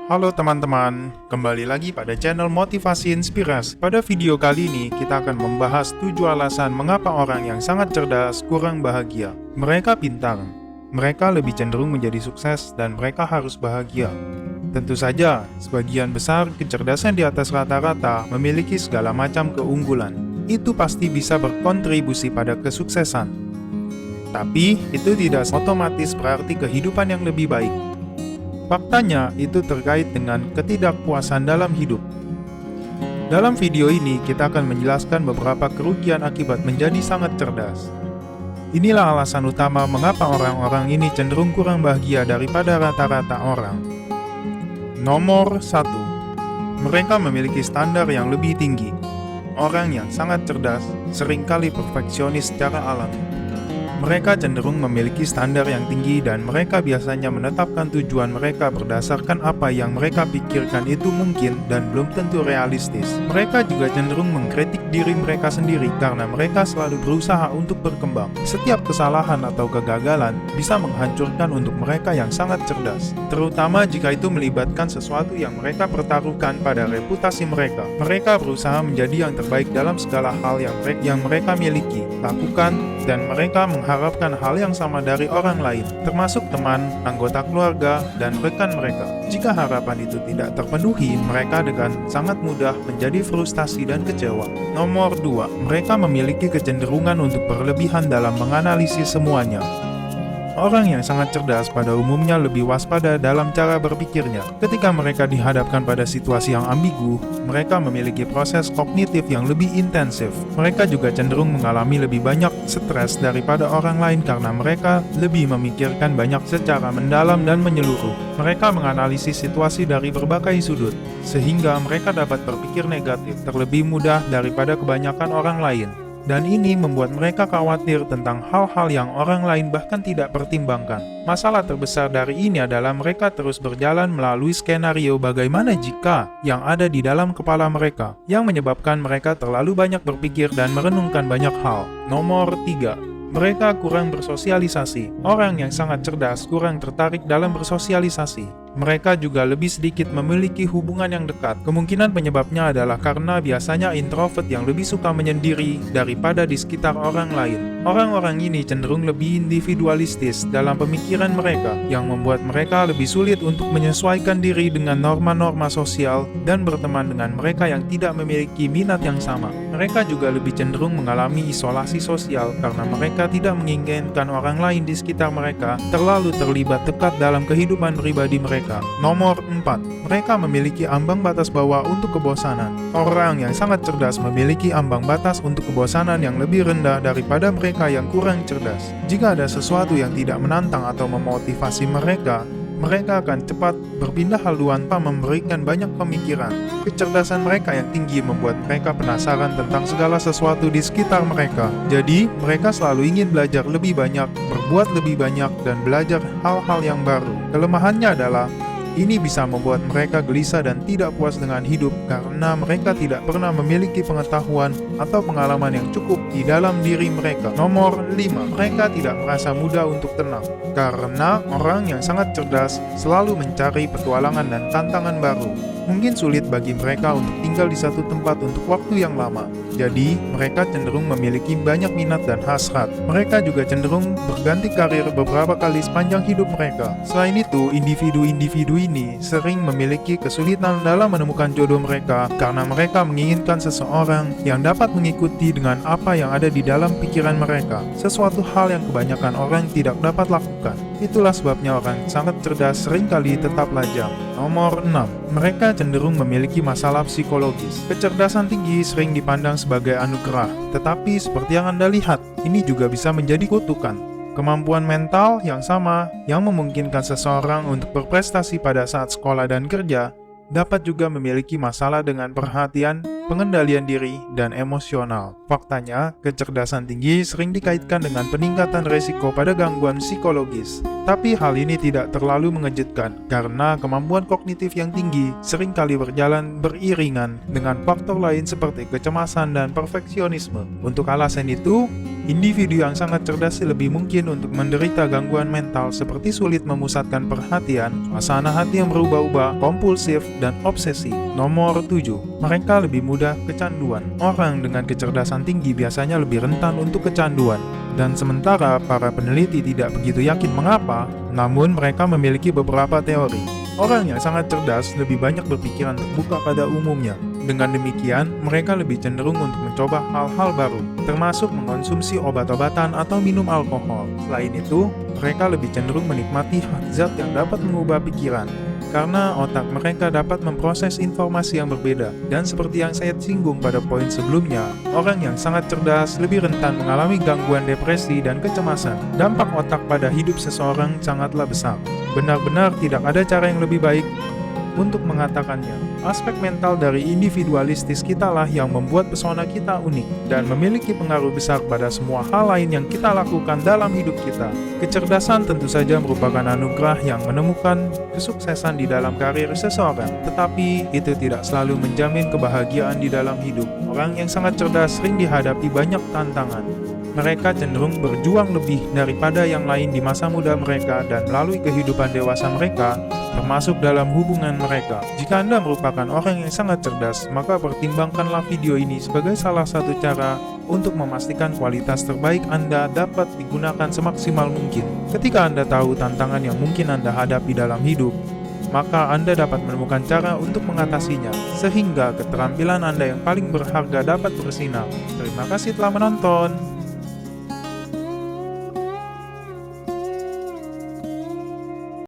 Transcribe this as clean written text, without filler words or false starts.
Halo teman-teman, kembali lagi pada channel Motivasi Inspirasi. Pada video kali ini, kita akan membahas 7 alasan mengapa orang yang sangat cerdas kurang bahagia. Mereka pintar, mereka lebih cenderung menjadi sukses, dan mereka harus bahagia. Tentu saja, sebagian besar kecerdasan di atas rata-rata memiliki segala macam keunggulan. Itu pasti bisa berkontribusi pada kesuksesan. Tapi, itu tidak otomatis berarti kehidupan yang lebih baik. Faktanya, itu terkait dengan ketidakpuasan dalam hidup. Dalam video ini, kita akan menjelaskan beberapa kerugian akibat menjadi sangat cerdas. Inilah alasan utama mengapa orang-orang ini cenderung kurang bahagia daripada rata-rata orang. Nomor 1. Mereka memiliki standar yang lebih tinggi. Orang yang sangat cerdas seringkali perfeksionis secara alami. Mereka cenderung memiliki standar yang tinggi dan mereka biasanya menetapkan tujuan mereka berdasarkan apa yang mereka pikirkan itu mungkin dan belum tentu realistis. Mereka juga cenderung mengkritik diri mereka sendiri karena mereka selalu berusaha untuk berkembang. Setiap kesalahan atau kegagalan bisa menghancurkan untuk mereka yang sangat cerdas, terutama jika itu melibatkan sesuatu yang mereka pertaruhkan pada reputasi mereka. Mereka berusaha menjadi yang terbaik dalam segala hal yang mereka miliki, lakukan, dan mereka mengharapkan hal yang sama dari orang lain, termasuk teman, anggota keluarga, dan rekan mereka. Jika harapan itu tidak terpenuhi, mereka dengan sangat mudah menjadi frustasi dan kecewa. Nomor 2. Mereka memiliki kecenderungan untuk berlebihan dalam menganalisis semuanya. Orang yang sangat cerdas pada umumnya lebih waspada dalam cara berpikirnya. Ketika mereka dihadapkan pada situasi yang ambigu, mereka memiliki proses kognitif yang lebih intensif. Mereka juga cenderung mengalami lebih banyak stres daripada orang lain karena mereka lebih memikirkan banyak secara mendalam dan menyeluruh. Mereka menganalisis situasi dari berbagai sudut, sehingga mereka dapat berpikir negatif terlebih mudah daripada kebanyakan orang lain. Dan ini membuat mereka khawatir tentang hal-hal yang orang lain bahkan tidak pertimbangkan. Masalah terbesar dari ini adalah mereka terus berjalan melalui skenario bagaimana jika yang ada di dalam kepala mereka, yang menyebabkan mereka terlalu banyak berpikir dan merenungkan banyak hal. Nomor 3. Mereka kurang bersosialisasi. Orang yang sangat cerdas kurang tertarik dalam bersosialisasi. Mereka juga lebih sedikit memiliki hubungan yang dekat. Kemungkinan penyebabnya adalah karena biasanya introvert yang lebih suka menyendiri daripada di sekitar orang lain. Orang-orang ini cenderung lebih individualistis dalam pemikiran mereka, yang membuat mereka lebih sulit untuk menyesuaikan diri dengan norma-norma sosial dan berteman dengan mereka yang tidak memiliki minat yang sama. Mereka juga lebih cenderung mengalami isolasi sosial karena mereka tidak menginginkan orang lain di sekitar mereka terlalu terlibat dekat dalam kehidupan pribadi mereka. Nomor 4. Mereka memiliki ambang batas bawah untuk kebosanan. Orang yang sangat cerdas memiliki ambang batas untuk kebosanan yang lebih rendah daripada mereka yang kurang cerdas. Jika ada sesuatu yang tidak menantang atau memotivasi mereka akan cepat berpindah haluan tanpa memberikan banyak pemikiran. Kecerdasan mereka yang tinggi membuat mereka penasaran tentang segala sesuatu di sekitar mereka. Jadi, mereka selalu ingin belajar lebih banyak, berbuat lebih banyak, dan belajar hal-hal yang baru. Kelemahannya adalah ini bisa membuat mereka gelisah dan tidak puas dengan hidup karena mereka tidak pernah memiliki pengetahuan atau pengalaman yang cukup di dalam diri mereka. Nomor 5. Mereka tidak merasa mudah untuk tenang. Karena orang yang sangat cerdas selalu mencari petualangan dan tantangan baru. Mungkin sulit bagi mereka untuk tinggal di satu tempat untuk waktu yang lama. Jadi, mereka cenderung memiliki banyak minat dan hasrat. Mereka juga cenderung berganti karir beberapa kali sepanjang hidup mereka. Selain itu, individu-individu ini sering memiliki kesulitan dalam menemukan jodoh mereka karena mereka menginginkan seseorang yang dapat mengikuti dengan apa yang ada di dalam pikiran mereka. Sesuatu hal yang kebanyakan orang tidak dapat lakukan. Itulah sebabnya orang sangat cerdas seringkali tetap lajang. Nomor 6. Mereka cenderung memiliki masalah psikologis. Kecerdasan tinggi sering dipandang sebagai anugerah, tetapi seperti yang Anda lihat, ini juga bisa menjadi kutukan. Kemampuan mental yang sama yang memungkinkan seseorang untuk berprestasi pada saat sekolah dan kerja dapat juga memiliki masalah dengan perhatian pengendalian diri, dan emosional. Faktanya, kecerdasan tinggi sering dikaitkan dengan peningkatan resiko pada gangguan psikologis. Tapi hal ini tidak terlalu mengejutkan karena kemampuan kognitif yang tinggi seringkali berjalan beriringan dengan faktor lain seperti kecemasan dan perfeksionisme. Untuk alasan itu, individu yang sangat cerdas lebih mungkin untuk menderita gangguan mental seperti sulit memusatkan perhatian, suasana hati yang berubah-ubah, kompulsif, dan obsesi. Nomor 7. Mereka lebih mudah kecanduan. Orang dengan kecerdasan tinggi biasanya lebih rentan untuk kecanduan. Dan sementara para peneliti tidak begitu yakin mengapa, namun mereka memiliki beberapa teori. Orang yang sangat cerdas lebih banyak berpikiran terbuka pada umumnya. Dengan demikian, mereka lebih cenderung untuk mencoba hal-hal baru, termasuk mengonsumsi obat-obatan atau minum alkohol. Selain itu, mereka lebih cenderung menikmati zat yang dapat mengubah pikiran, karena otak mereka dapat memproses informasi yang berbeda. Dan seperti yang saya singgung pada poin sebelumnya, orang yang sangat cerdas lebih rentan mengalami gangguan depresi dan kecemasan. Dampak otak pada hidup seseorang sangatlah besar. Benar-benar tidak ada cara yang lebih baik untuk mengatakannya. Aspek mental dari individualistis kitalah yang membuat pesona kita unik dan memiliki pengaruh besar pada semua hal lain yang kita lakukan dalam hidup kita. Kecerdasan tentu saja merupakan anugerah yang menemukan kesuksesan di dalam karir seseorang, tetapi itu tidak selalu menjamin kebahagiaan di dalam hidup. Orang yang sangat cerdas sering dihadapi banyak tantangan. Mereka cenderung berjuang lebih daripada yang lain di masa muda mereka dan melalui kehidupan dewasa mereka, termasuk dalam hubungan mereka. Jika Anda merupakan orang yang sangat cerdas, maka pertimbangkanlah video ini sebagai salah satu cara untuk memastikan kualitas terbaik Anda dapat digunakan semaksimal mungkin. Ketika Anda tahu tantangan yang mungkin Anda hadapi dalam hidup, maka Anda dapat menemukan cara untuk mengatasinya, sehingga keterampilan Anda yang paling berharga dapat bersinar. Terima kasih telah menonton.